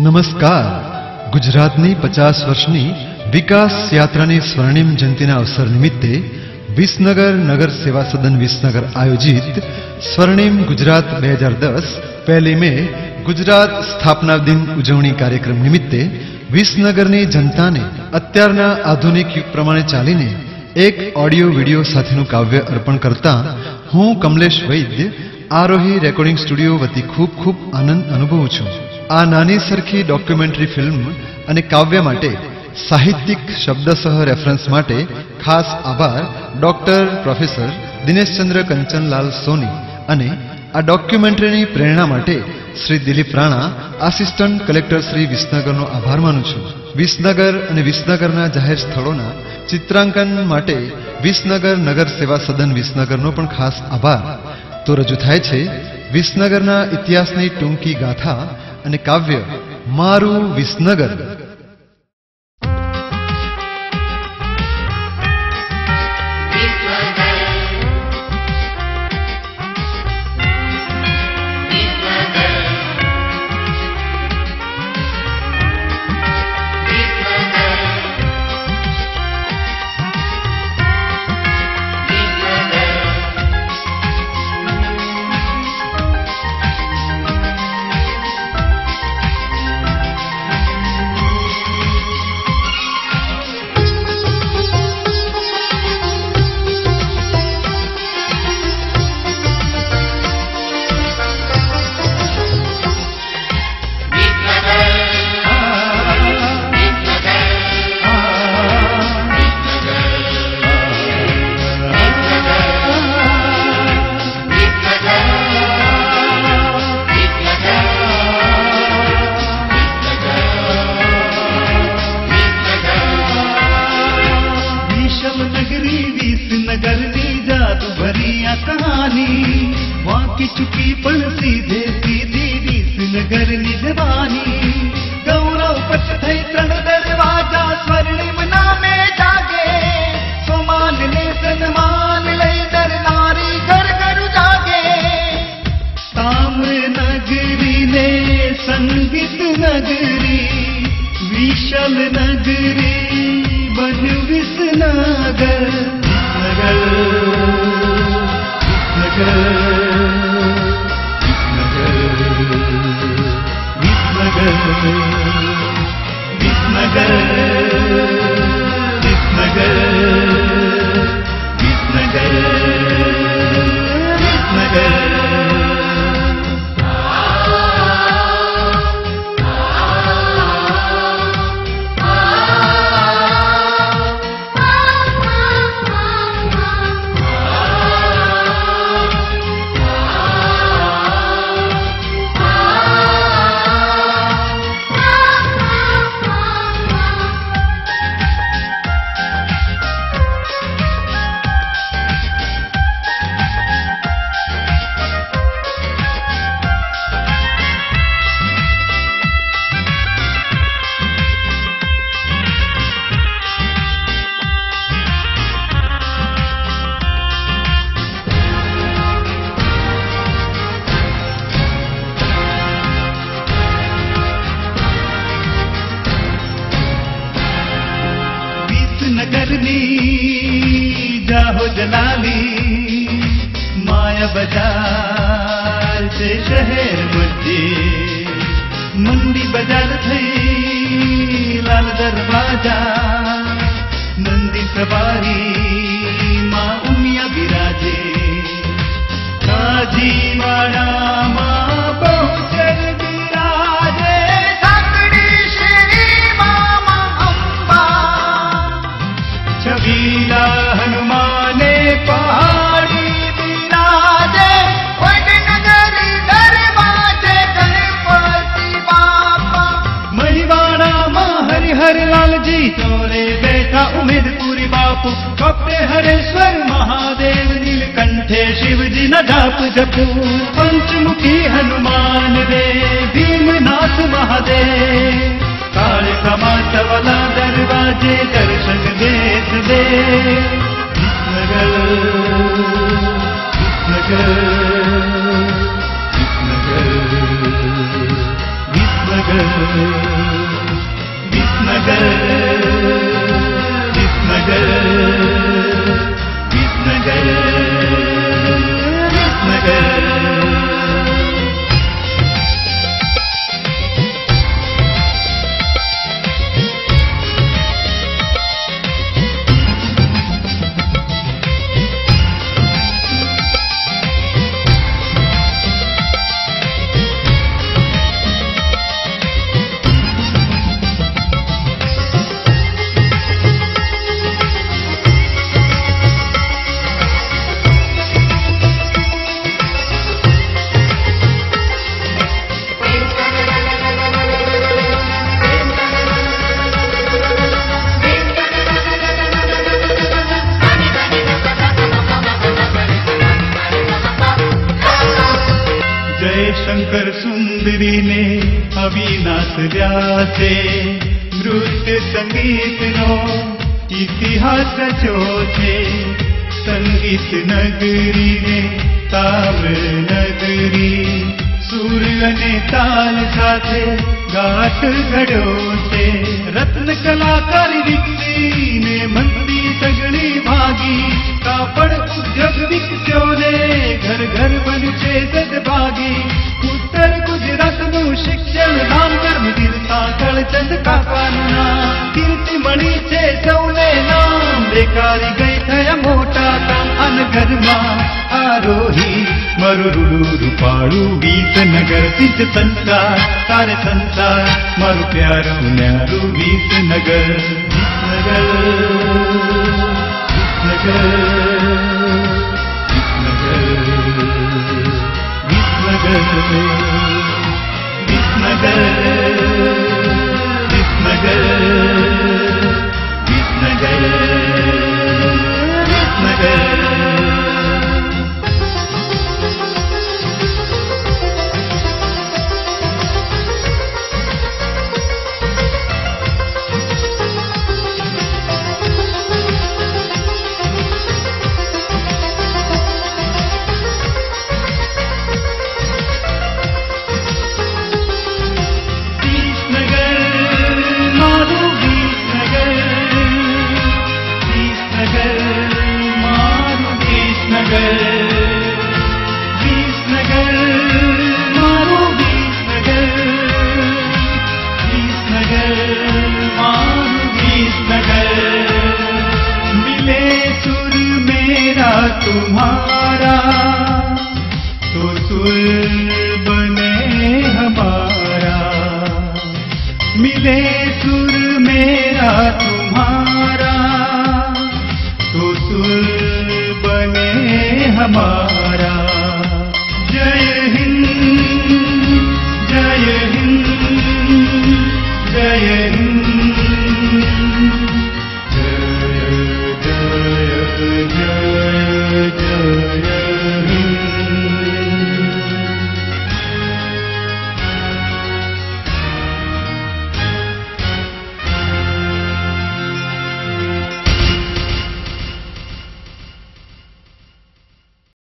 નમસ્કાર. ગુજરાતની 50 વર્ષની વિકાસ યાત્રાની સ્વર્ણિમ જયંતિના અવસર નિમિત્તે વિસનગર નગર સેવા સદન વિસનગર આયોજિત સ્વર્ણિમ ગુજરાત 2010 1 મે ગુજરાત સ્થાપના દિન ઉજવણી કાર્યક્રમ નિમિત્તે વિસનગરની જનતાને અત્યારના આધુનિક યુગ પ્રમાણે ચાલીને એક ઓડિયો વિડિયો સાથેનું કાવ્ય અર્પણ કરતા હું કમલેશ વૈદ્ય આરોહી રેકોર્ડિંગ સ્ટુડિયો વતી ખૂબ ખૂબ આનંદ અનુભવું છું. આ નાની સરખી ડોક્યુમેન્ટરી ફિલ્મ અને કાવ્ય માટે સાહિત્યિક શબ્દસહ રેફરન્સ માટે ખાસ આભાર ડોક્ટર પ્રોફેસર દિનેશચંદ્ર કંચનલાલ સોની અને આ ડોક્યુમેન્ટરીની પ્રેરણા માટે શ્રી દિલીપ રાણા, આસિસ્ટન્ટ કલેક્ટર શ્રી વિસનગરનો આભાર માનું છું. વિસનગર અને વિસનગરના જાહેર સ્થળોના ચિત્રાંકન માટે વિસનગર નગર સેવા સદન વિસનગરનો પણ ખાસ આભાર. તો રજૂ થાય છે વિસનગરના ઇતિહાસની ટૂંકી ગાથા અને કાવ્ય મારું વિસનગર. पंचमुखी हनुमान रे भीमनाथ महादेव काले कमात वाला दरवाजे दर्शन देत दे. विसनगर विसनगर विसनगर विसनगर, विसनगर, विसनगर, विसनगर। शंकर सुंदरी ने अविनाश व्यासे नृत्य संगीत नो इतिहास रच्यो छे। संगीत नगरी ने ताम्र नगरी सूर अने ताल साथे गाठ घड्यो छे। रत्न कलाकार विकसी ने मंत्री सगड़ी भागी कापड़ उद्योग विकस्यो ने घर घर बन्यु छे सदभागी। उत्तर गुजरात નું શિક્ષણ નામ કર્મ વીરતા કળચંદ કાકાનું નામ કીર્તિ મળી છે સૌને નામ બેકારી ગઈ થયા મોટા કામ અનગરમાં આરોહી મારું રૂડું રૂપાળું વિસનગર સિદ્ધ સંસાર તારે સંસાર મારું પ્યારું ન્યારું વિસનગર વિસનગર વિસનગર विसनगर, विसनगर, विसनगर, विसनगर, विसनगर। तुम्हारा तो सुर बने हमारा। मिले सुर मेरा तुम्हारा तो सुर बने हमारा।